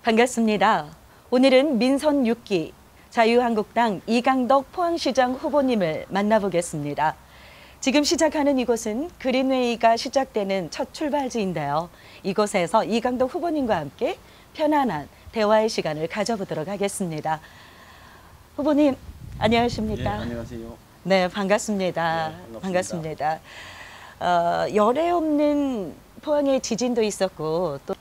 반갑습니다. 오늘은 민선 6기 자유한국당 이강덕 포항시장 후보님을 만나보겠습니다. 지금 시작하는 이곳은 그린웨이가 시작되는 첫 출발지인데요. 이곳에서 이강덕 후보님과 함께 편안한 대화의 시간을 가져보도록 하겠습니다. 후보님, 안녕하십니까? 네, 안녕하세요. 네, 반갑습니다. 네, 반갑습니다. 열애 없는 포항에 지진도 있었고 또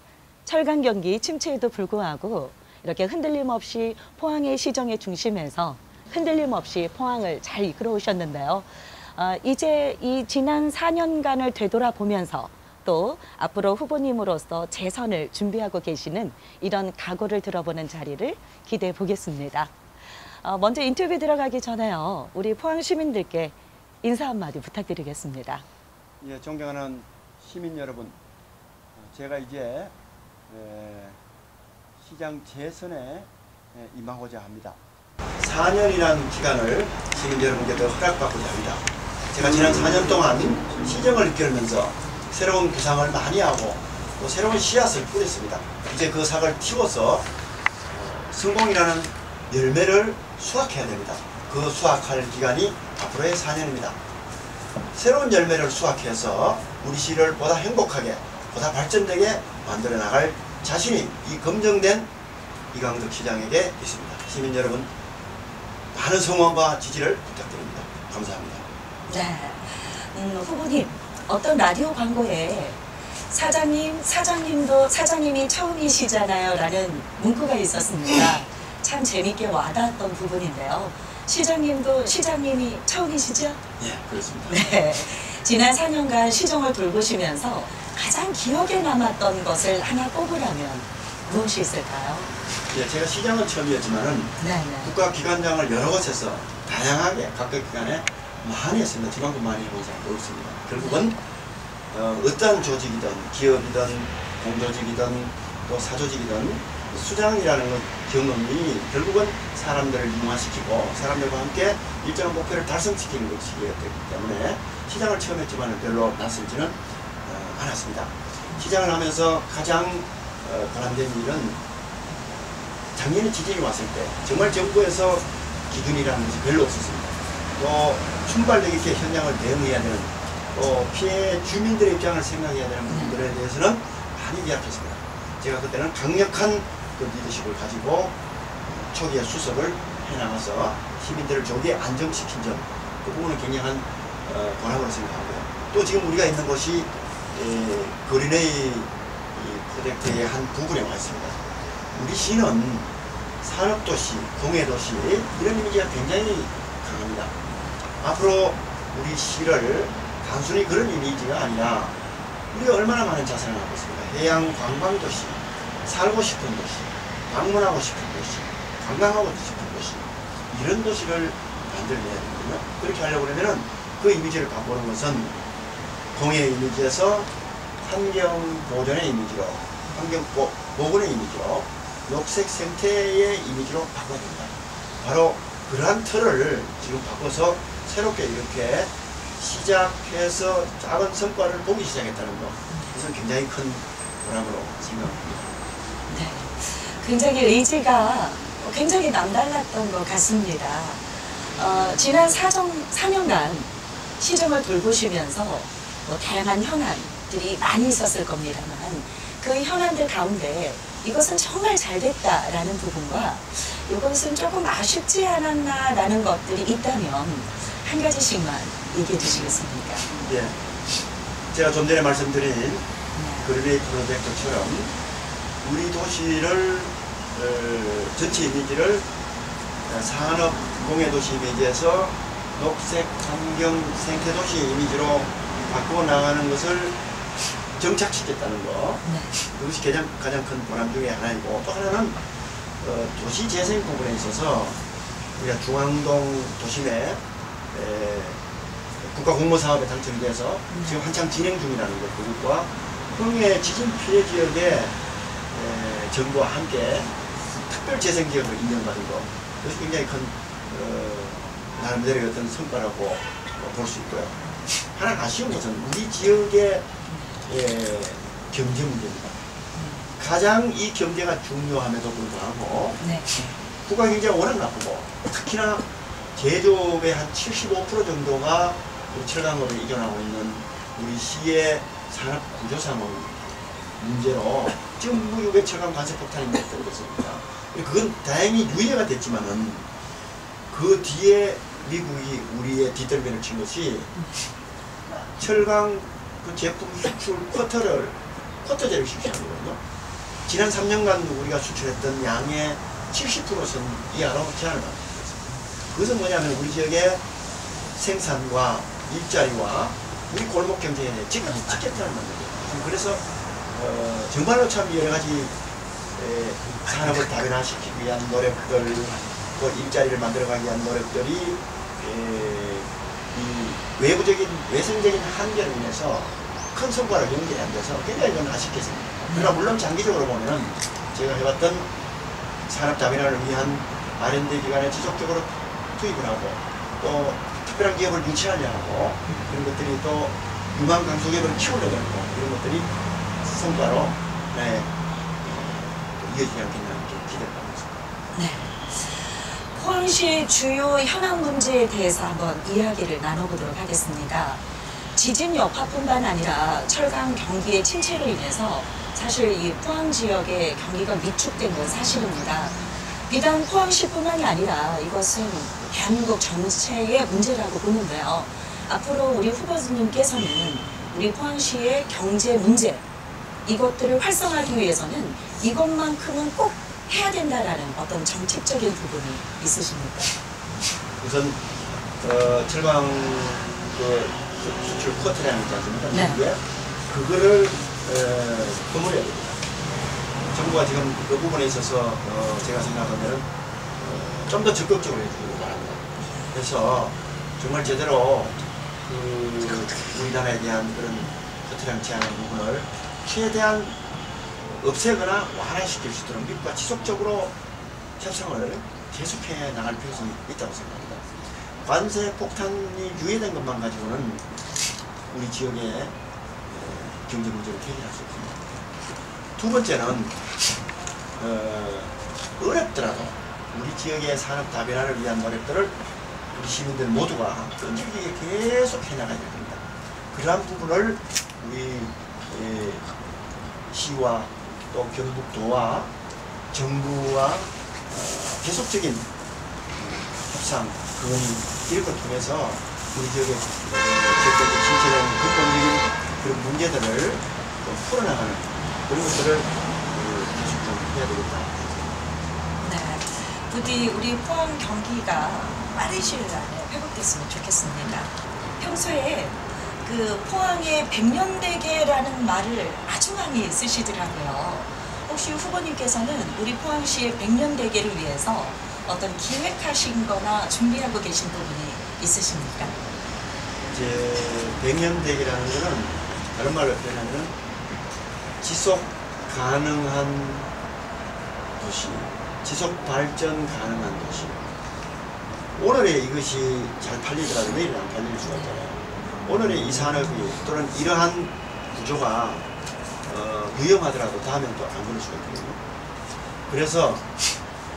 철강 경기 침체에도 불구하고 이렇게 흔들림 없이 포항의 시정의 중심에서 흔들림 없이 포항을 잘 이끌어 오셨는데요. 이제 이 지난 4년간을 되돌아보면서 또 앞으로 후보님으로서 재선을 준비하고 계시는 이런 각오를 들어보는 자리를 기대해 보겠습니다. 먼저 인터뷰 들어가기 전에요. 우리 포항 시민들께 인사 한마디 부탁드리겠습니다. 예, 존경하는 시민 여러분, 제가 이제 시장 재선에 임하고자 합니다. 4년이라는 기간을 시민 여러분께도 허락받고자 합니다. 제가 지난 4년 동안 시정을 이끌면서 새로운 구상을 많이 하고 또 새로운 씨앗을 뿌렸습니다. 이제 그 삭을 틔워서 성공이라는 열매를 수확해야 됩니다. 그 수확할 기간이 앞으로의 4년입니다. 새로운 열매를 수확해서 우리 시를 보다 행복하게, 보다 발전되게 만들어 나갈 자신이 이 검증된 이강덕 시장에게 있습니다. 시민 여러분, 많은 성원과 지지를 부탁드립니다. 감사합니다. 네, 후보님, 어떤 라디오 광고에 사장님이 처음이시잖아요 라는 문구가 있었습니다. 참 재밌게 와닿았던 부분인데요. 시장님이 처음이시죠? 예, 그렇습니다. 네, 지난 4년간 시정을 돌보시면서 가장 기억에 남았던 것을 하나 꼽으라면 무엇이 있을까요? 예, 제가 시장은 처음이었지만은 국가기관장을 여러 곳에서 다양하게 각각 기관에 많이 했습니다. 지방도 많이 해본 사람도 없습니다. 결국은 어떠한 조직이든 기업이든 공조직이든 또 사조직이든 수장이라는 경험이 결국은 사람들을 융화시키고 사람들과 함께 일정한 목표를 달성시키는 것이기 때문에 시장을 처음 했지만 별로 낯설지는 않았습니다. 시장을 하면서 가장 보람된 일은 작년에 지진이 왔을 때 정말 정부에서 기준이라는 것이 별로 없었습니다. 또 순발력 있게 현장을 대응해야 되는 또 피해 주민들의 입장을 생각해야 되는 부분들에 대해서는 많이 기약했습니다. 제가 그때는 강력한 그 리더십을 가지고 초기에 수습을 해나가서 시민들을 조기에 안정시킨 점, 그 부분은 굉장한 보람으로 생각하고요. 또 지금 우리가 있는 곳이 그린웨이 프로젝트의 한 부분에 와 있습니다. 우리 시는 산업도시, 공해도시 이런 이미지가 굉장히 강합니다. 앞으로 우리 시를 단순히 그런 이미지가 아니라 우리가 얼마나 많은 자산을 갖고 있습니까? 해양 관광도시, 살고 싶은 도시, 방문하고 싶은 도시, 관광하고 싶은 도시, 이런 도시를 만들어내야 되거든요. 그렇게 하려고 그러면 그 이미지를 바꾸는 것은 공해 이미지에서 환경 보존의 이미지로, 환경 보건의 이미지로, 녹색 생태의 이미지로 바꿔야 된다. 바로 그러한 틀을 지금 바꿔서 새롭게 이렇게 시작해서 작은 성과를 보기 시작했다는 것, 이것은 굉장히 큰 보람으로 생각합니다. 네, 굉장히 의지가 굉장히 남달랐던 것 같습니다. 지난 4년간 시정을 돌보시면서 다양한 현안들이 많이 있었을 겁니다만 그 현안들 가운데 이것은 정말 잘 됐다라는 부분과 이것은 조금 아쉽지 않았나라는 것들이 있다면 한 가지씩만 얘기해 주시겠습니까? 예, 제가 좀 전에 말씀드린 그린웨이 프로젝트처럼 우리 도시를 전체 이미지를 산업 공해도시 이미지에서 녹색 환경 생태도시 이미지로 바꾸어 나가는 것을 정착시켰다는 거, 그것이 가장 큰 보람 중에 하나이고, 또 하나는 도시재생 부분에 있어서 우리가 중앙동 도심에 국가공모사업에 당첨이 돼서 지금 한창 진행 중이라는 것, 그것과 흥해 지진 피해 지역에 정부와 함께 특별재생지역으로 인정받은 것, 그것이 굉장히 큰 나름대로의 어떤 성과라고 볼 수 있고요. 하나 아쉬운 것은 우리 지역의 경제 문제입니다. 가장 이 경제가 중요함에도 불구하고 네. 국가 경제가 워낙 나쁘고 특히나 제조업의 한 75% 정도가 우리 철강업에 이전하고 있는 우리 시의 산업 구조상의 문제로 지금 무역의 철강 관세 폭탄이 떨어졌습니다. 그건 다행히 유예가 됐지만은 그 뒤에 미국이 우리의 뒷덜미를 친 것이 철강 그 제품 수출 쿼터제를 실시한 거거든요. 지난 3년간 우리가 수출했던 양의 70%는 이하로 제한을 받고 있습니다. 그것은 뭐냐면 우리 지역의 생산과 일자리와 우리 골목 경제에 지금 티켓을 만들고 있어요. 그래서 정말로 참 여러 가지 산업을 다변화시키기 위한 노력들, 또 일자리를 만들어가기 위한 노력들이 이 외성적인 한계로 인해서 큰 성과를 연결이 안 돼서 굉장히 좀 아쉽겠습니다. 그러나 물론 장기적으로 보면 제가 해봤던 산업 다변화를 위한 R&D 기관에 지속적으로 투입을 하고 또 특별한 기업을 유치하려고 그런 것들이 또 유망 강소기업을 키우려고 하고 이런 것들이 성과로 이어지지 않겠나 이렇게 기대를 하고 있습니다. 네. 포항시의 주요 현안 문제에 대해서 한번 이야기를 나눠보도록 하겠습니다. 지진 여파뿐만 아니라 철강 경기의 침체로 인해서 사실 이 포항 지역의 경기가 위축된 건 사실입니다. 비단 포항시뿐만이 아니라 이것은 대한민국 전체의 문제라고 보는데요. 앞으로 우리 후보님께서는 우리 포항시의 경제 문제 이것들을 활성화하기 위해서는 이것만큼은 꼭 해야 된다라는 어떤 정책적인 부분이 있으십니까? 우선 철강 수출 쿼터라는 게 있지 않습니까? 네. 그거를 허물어야 됩니다. 정부가 지금 그 부분에 있어서 제가 생각하면 좀 더 적극적으로 해주기를 바랍니다. 그래서 정말 제대로 우리나라에 대한 그런 허투량치 않은 부분을 최대한 없애거나 완화시킬 수 있도록 미국과 지속적으로 협상을 계속해 나갈 필요성이 있다고 생각합니다. 관세 폭탄이 유예된 것만 가지고는 우리 지역의 경제 문제를 해결할 수 없습니다. 두 번째는 어렵더라도 우리 지역의 산업 다변화를 위한 노력들을 우리 시민들 모두가 끈질기게 계속 해나가야 됩니다. 그러한 부분을 우리 시와 또 경북도와 정부와 계속적인 협상, 건의 이런 걸 통해서 우리 지역의 지역적인 침체된 근본적인 그런 문제들을 좀 풀어나가는 그런 것들을 계속 좀 해야 되겠다. 네, 부디 우리 포항 경기가 빠른 시일 안에 회복됐으면 좋겠습니다. 평소에 그 포항의 백년대계라는 말을 아주 많이 쓰시더라고요. 혹시 후보님께서는 우리 포항시의 백년대계를 위해서 어떤 기획하신 거나 준비하고 계신 부분이 있으십니까? 이제 백년대계라는 것은 다른 말로 표현하면 지속 가능한 도시, 지속 발전 가능한 도시. 오늘에 이것이 잘 팔리더라도 내일은 안 팔릴 수가 있잖아요. 오늘의 이 산업이 또는 이러한 구조가 위험하더라도 다음엔 또 안 그럴 수가 있거든요. 그래서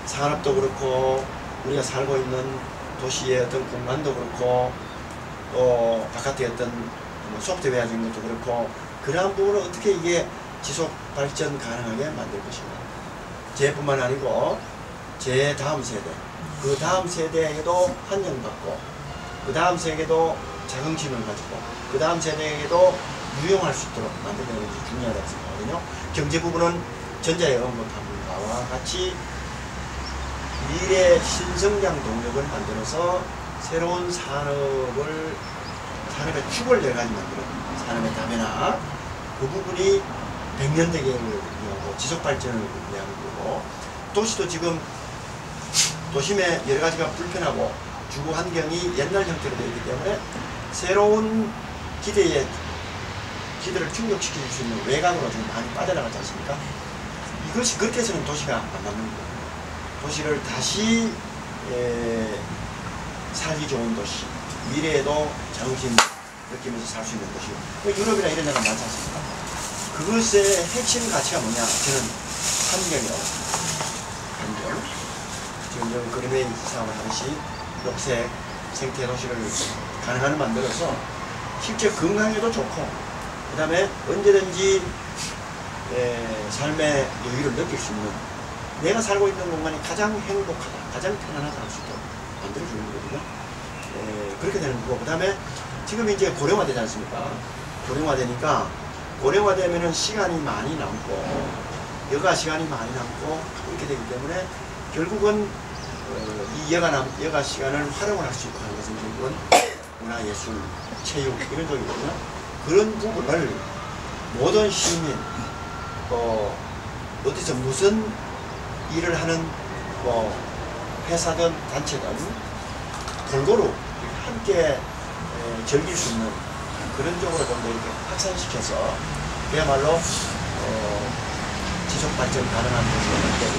산업도 그렇고 우리가 살고 있는 도시의 어떤 공간도 그렇고 또 바깥의 어떤 소프트웨어적인 것도 그렇고 그러한 부분을 어떻게 이게 지속 발전 가능하게 만들 것인가. 제뿐만 아니고 제 다음 세대, 그 다음 세대에게도 환영받고 그 다음 세대에게도 자긍심을 가지고 그 다음 세대에게도 유용할 수 있도록 만드는 것이 중요하다고 생각하거든요. 경제 부분은 전자의 언급한 바와 같이 미래 신성장 동력을 만들어서 새로운 산업의 축을 여러 가지 만드는 산업의 다변화 그 부분이 백년대계를 위하고 지속발전을 위한 거고 도시도 지금 도심에 여러 가지가 불편하고 주거 환경이 옛날 형태로 되어 있기 때문에 새로운 기대를 충족시킬 수 있는 외곽으로 좀 많이 빠져나가지 않습니까? 이것이 그렇게 해서는 도시가 안 맞는 거예요. 도시를 다시 살기 좋은 도시, 미래에도 자긍심 느끼면서 살 수 있는 도시. 유럽이나 이런 데가 많지 않습니까? 그것의 핵심 가치가 뭐냐? 저는 환경이라고 합니다. 환경. 지금 여기 그린웨이 사업을 하듯이 녹색 생태 도시를 가능한 만들어서 실제 건강에도 좋고, 그 다음에 언제든지 삶의 여유를 느낄 수 있는, 내가 살고 있는 공간이 가장 행복하다, 가장 편안하다 할 수 있도록 만들어주는 거거든요. 그렇게 되는 거고, 그 다음에 지금 이제 고령화되지 않습니까? 고령화되니까, 고령화되면은 시간이 많이 남고, 여가 시간이 많이 남고, 그렇게 되기 때문에 결국은 이 여가 시간을 활용을 할 수 있고 하는 것은 결국은 문화, 예술, 체육 이런 쪽이거든요. 그런 부분을 모든 시민, 어디서 무슨 일을 하는 회사든 단체든 골고루 함께 즐길 수 있는 그런 쪽으로 좀 더 이렇게 확산시켜서 그야말로 지속 발전 가능한 것으로 만들어야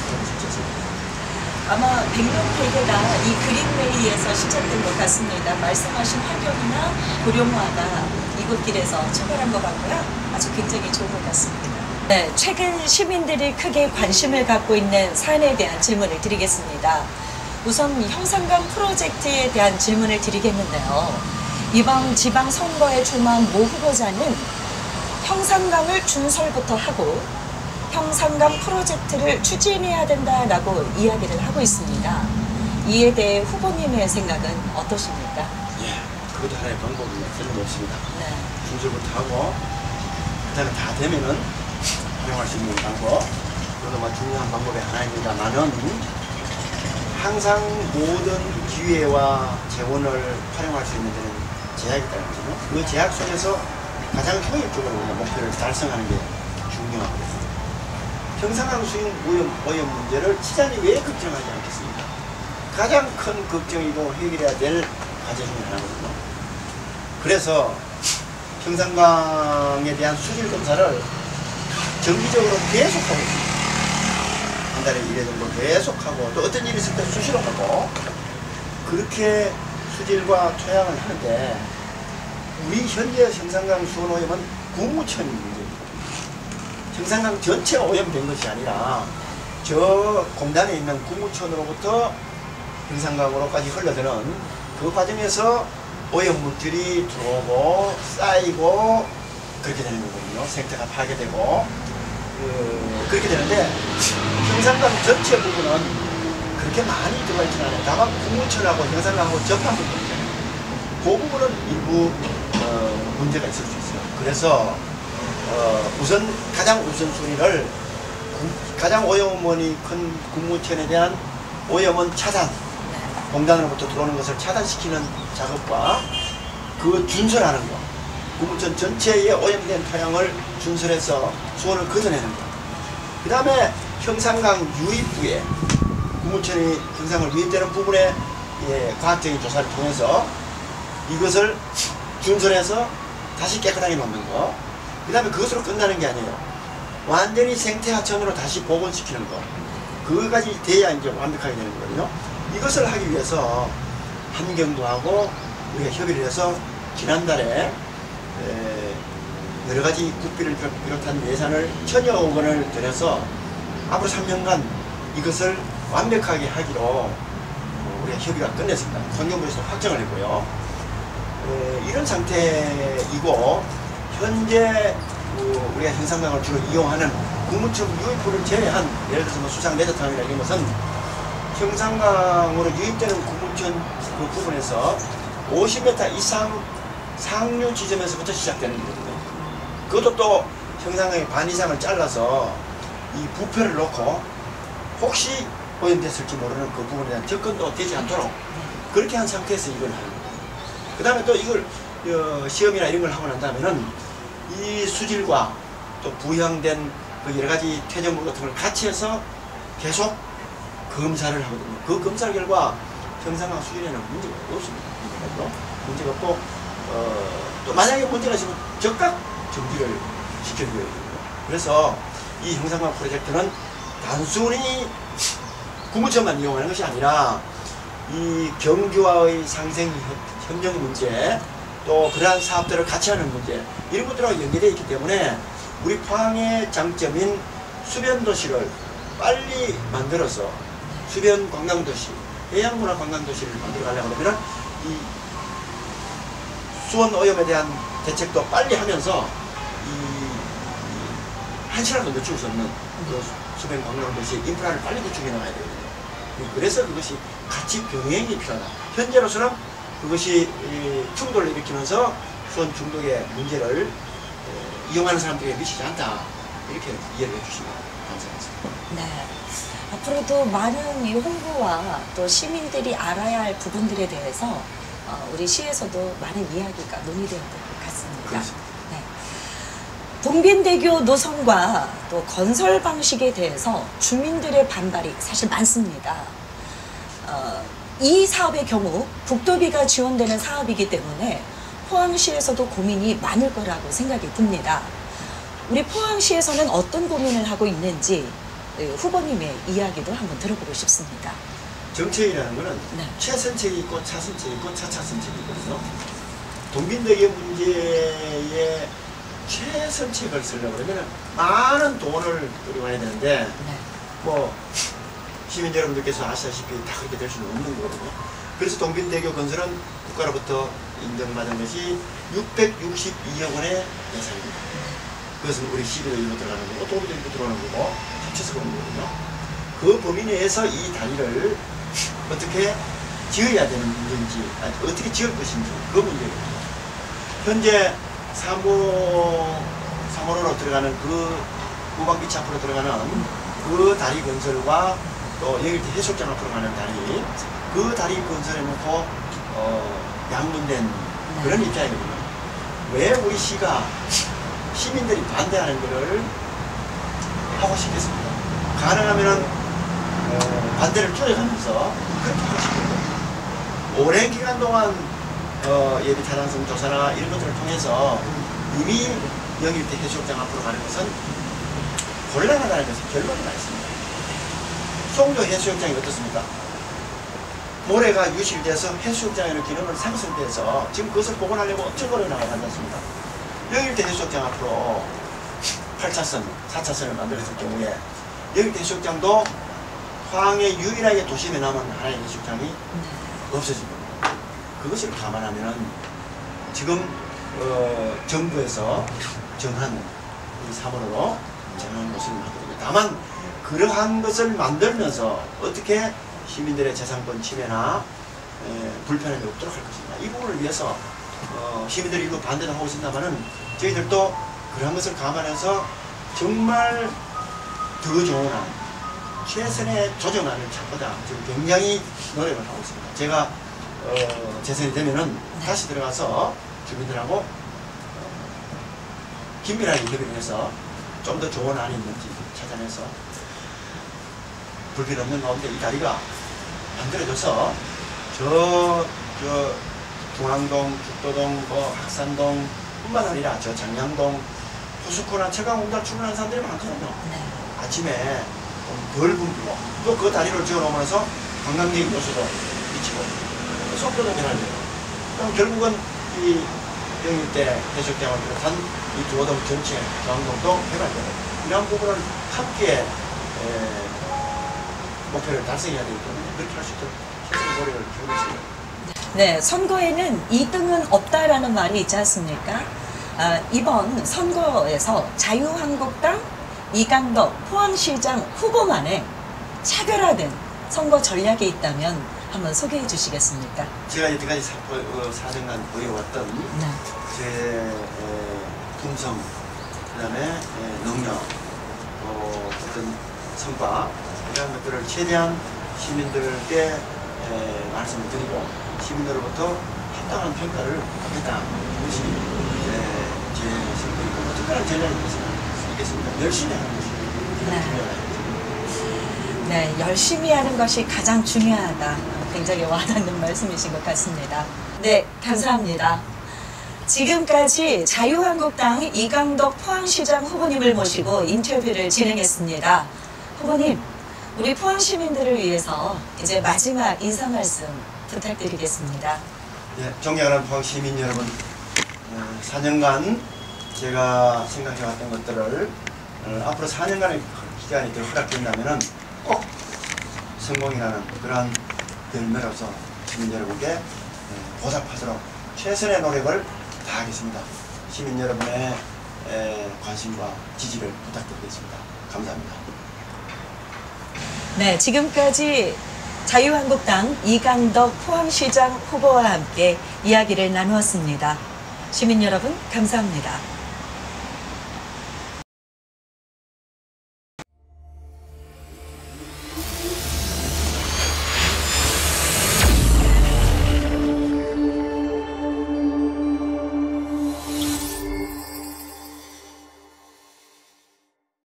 그런 실제입니다. 아마 백년대계가 이 그린웨이에서 시작된 것 같습니다. 말씀하신 환경이나 고령화가 이곳길에서 출발한 것 같고요. 아주 굉장히 좋은 것 같습니다. 네, 최근 시민들이 크게 관심을 갖고 있는 사안에 대한 질문을 드리겠습니다. 우선 형산강 프로젝트에 대한 질문을 드리겠는데요. 이번 지방선거에 출마한 모 후보자는 형산강을 준설부터 하고 형산강 프로젝트를 추진해야 된다라고 이야기를 하고 있습니다. 이에 대해 후보님의 생각은 어떠십니까? 예, 그것도 하나의 방법입니다. 틀림없습니다. 네. 준설부터 하고, 그 다음에 다 되면은 활용할 수 있는 방법, 그것도 중요한 방법의 하나입니다만은, 항상 모든 기회와 재원을 활용할 수 있는 데는 제약이 있다는 거죠. 그 제약 속에서 가장 효율적으로 우리가 목표를 달성하는 게 중요하거든요. 형산강 수용 오염 문제를 시장이 왜 걱정하지 않겠습니까? 가장 큰 걱정이고 해결해야 될 과제 중에 하나거든요. 그래서 형산강에 대한 수질 검사를 정기적으로 계속하고 있습니다. 한 달에 1회 정도 계속하고, 또 어떤 일이 있을 때 수시로 하고, 그렇게 수질과 토양을 하는데, 우리 현재 형산강 수원 오염은 구무천이 문제입니다. 형산강 전체가 오염된 것이 아니라 저 공단에 있는 구무천으로부터 형산강으로까지 흘러드는 그 과정에서 오염물질이 들어오고 쌓이고 그렇게 되는 거거든요. 생태가 파괴되고 그렇게 되는데, 형산강 전체 부분은 그렇게 많이 들어가 있지는 않아요. 다만 구무천하고 형산강하고 접한 부분이잖아요. 그 부분은 일부 문제가 있을 수 있어요. 그래서 우선 가장 우선순위를 가장 오염원이 큰 구무천에 대한 오염원 차단, 공단으로부터 들어오는 것을 차단시키는 작업과 그 준설하는 것, 구무천 전체에 오염된 토양을 준설해서 수온을 걷어내는 것, 그 다음에 형산강 유입부에 구무천이 형산강을 유입되는 부분에 과학적인 조사를 통해서 이것을 준설해서 다시 깨끗하게 놓는 거, 그 다음에 그것으로 끝나는 게 아니에요. 완전히 생태하천으로 다시 복원시키는 거, 그거까지 돼야 이제 완벽하게 되는 거거든요. 이것을 하기 위해서 환경도 하고 우리가 협의를 해서 지난달에 여러 가지 국비를 비롯한 예산을 1000여억 원을 들여서 앞으로 3년간 이것을 완벽하게 하기로 우리가 협의가 끝냈습니다. 환경부에서 확정을 했고요. 이런 상태이고, 현재 우리가 형산강을 주로 이용하는 구무천 유입부를 제외한, 예를 들어서 뭐 수상 레저탕이나 이런 것은 형산강으로 유입되는 구무천 그 부분에서 50m 이상 상류 지점에서부터 시작되는 거거든요. 그것도 또 형산강의 반 이상을 잘라서 이 부표를 놓고 혹시 오염됐을지 모르는 그 부분에 대한 접근도 되지 않도록 그렇게 한 상태에서 이걸 하는 거예요. 그 다음에 또 이걸 시험이나 이런 걸 하고 난 다음에는 이 수질과 또 부형된 그 여러 가지 퇴적물 같은 걸 같이 해서 계속 검사를 하거든요. 그 검사 결과 형산강 수질에는 문제가 없습니다. 문제가 없고, 또 만약에 문제가 있으면 즉각 정지를 시켜줘야 되거든요. 그래서 이 형산강 프로젝트는 단순히 구무천만 이용하는 것이 아니라 이 경주와의 상생 협력 문제, 또 그러한 사업들을 같이 하는 문제, 이런 것들하고 연계되어 있기 때문에 우리 포항의 장점인 수변 도시를 빨리 만들어서 수변 관광 도시, 해양문화 관광 도시를 만들어 가려고 하면 이 수원 오염에 대한 대책도 빨리 하면서 한시라도 늦출 수 없는 그 수변 관광 도시 인프라를 빨리 구축해 나가야 되거든요. 그래서 그것이 같이 병행이 필요하다. 현재로서는 그것이 충돌을 일으키면서 수원 중독의 문제를 이용하는 사람들에게 미치지 않다. 이렇게 이해를 해주시면 감사하겠습니다. 네. 앞으로도 많은 이 홍보와 또 시민들이 알아야 할 부분들에 대해서 우리 시에서도 많은 이야기가 논의될 것 같습니다. 그렇습니다. 네. 동빈대교 노선과 또 건설 방식에 대해서 주민들의 반발이 사실 많습니다. 이 사업의 경우 국도비가 지원되는 사업이기 때문에 포항시에서도 고민이 많을 거라고 생각이 듭니다. 우리 포항시에서는 어떤 고민을 하고 있는지 후보님의 이야기도 한번 들어보고 싶습니다. 정책이라는 것은 네. 최선책이 있고 차선책이 있고 차차선책이 있거든요. 동빈대교 문제에 최선책을 쓰려고 그러면 많은 돈을 들여와야 되는데 네. 뭐 시민 여러분들께서 아시다시피 다 그렇게 될 수는 없는 거거든요. 그래서 동빈대교 건설은 국가로부터 인정받은 것이 662억 원의 예산입니다. 그것은 우리 시비도 일로 들어가는 거고 도비도 일로 들어가는 거고 합쳐서 그런 거거든요. 그 범위 내에서 이 다리를 어떻게 지어야 되는 문제인지 어떻게 지을 것인지 그 문제거든요. 현재 3호로로 들어가는 그 무방비치 앞으로 들어가는 그 다리 건설과 또 여기부터 해수욕장 앞으로 가는 다리 그 다리 건설해놓고 양분된 그런 입장이거든요. 왜 우리 시가 시민들이 반대하는 것을 하고 싶겠습니다. 가능하면은 반대를 쪼여가면서 그렇게 하고 싶거든요. 오랜 기간 동안 예비 타당성 조사나 이런 것들을 통해서 이미 영일대 해수욕장 앞으로 가는 것은 곤란하다는 것이 결론이 나 있습니다. 송도 해수욕장이 어떻습니까? 모래가 유실돼서 해수욕장에는 기능을 상승돼서 지금 그것을 복원하려고 엄청 걸어 나가지 않습니까? 영일대 해수욕장 앞으로 8차선, 4차선을 만들었을 경우에 영일대 해수욕장도 포항의 유일하게 도심에 남은 하나의 해수욕장이 없어진 겁니다. 그것을 감안하면 지금 정부에서 정한 3월로 정한 것을 만들거든요. 다만 그러한 것을 만들면서 어떻게 시민들의 재산권 침해나 불편함이 없도록 할 것인가 이 부분을 위해서 시민들이 이거 반대도 하고 있습니다만은 저희들도 그런 것을 감안해서 정말 더 좋은 안, 최선의 조정안을 찾고자 지금 굉장히 노력을 하고 있습니다. 제가 재선이 되면은 다시 들어가서 주민들하고 긴밀하게 협의를 해서 좀 더 좋은 안이 있는지 찾아내서 불필요 없는 가운데 이 다리가 만들어져서 저 중앙동, 죽도동, 학산동 뿐만 아니라 저 장량동, 포스코나 철강공단 출근하는 사람들이 많거든요. 네. 아침에 덜 붐비고 또 그 다리를 지어놓으면서 관광객 요소도 미치고 속도도 변화돼요. 그럼 결국은 이 영일대 해수욕장을 비롯한 이 두호동 전체 중앙동도 개발되고 이런 부분을 함께 목표를 달성해야 되기 때문에 그렇게 할 수 있도록 최선의 노력을 기울이고 있습니다. 네, 선거에는 2등은 없다라는 말이 있지 않습니까? 이번 선거에서 자유한국당 이강덕 포항시장 후보만의 차별화된 선거 전략이 있다면 한번 소개해 주시겠습니까? 제가 여태까지 4년간 보여왔던 네. 제 품성, 그 다음에 능력, 어떤 성과 이런 것들을 최대한 시민들께 말씀을 드리고 시민들로부터 합당한 평가를 받겠다. 이것이 제 성격이고 특별한 전략이 있겠습니다. 열심히 하는 것이 가장 중요합니다. 네, 열심히 하는 것이 가장 중요하다. 굉장히 와닿는 말씀이신 것 같습니다. 네, 감사합니다. 지금까지 자유한국당 이강덕 포항시장 후보님을 모시고 인터뷰를 진행했습니다. 후보님, 우리 포항 시민들을 위해서 이제 마지막 인사 말씀 부탁드리겠습니다. 예, 존경하는 포항 시민 여러분, 4년간 제가 생각해왔던 것들을 앞으로 4년간의 기간이 더 허락된다면은 꼭 성공이 나는 그러한 열매로서 시민 여러분께 보답하도록 최선의 노력을 다하겠습니다. 시민 여러분의 관심과 지지를 부탁드리겠습니다. 감사합니다. 네, 지금까지 자유한국당 이강덕 포항시장 후보와 함께 이야기를 나누었습니다. 시민 여러분, 감사합니다.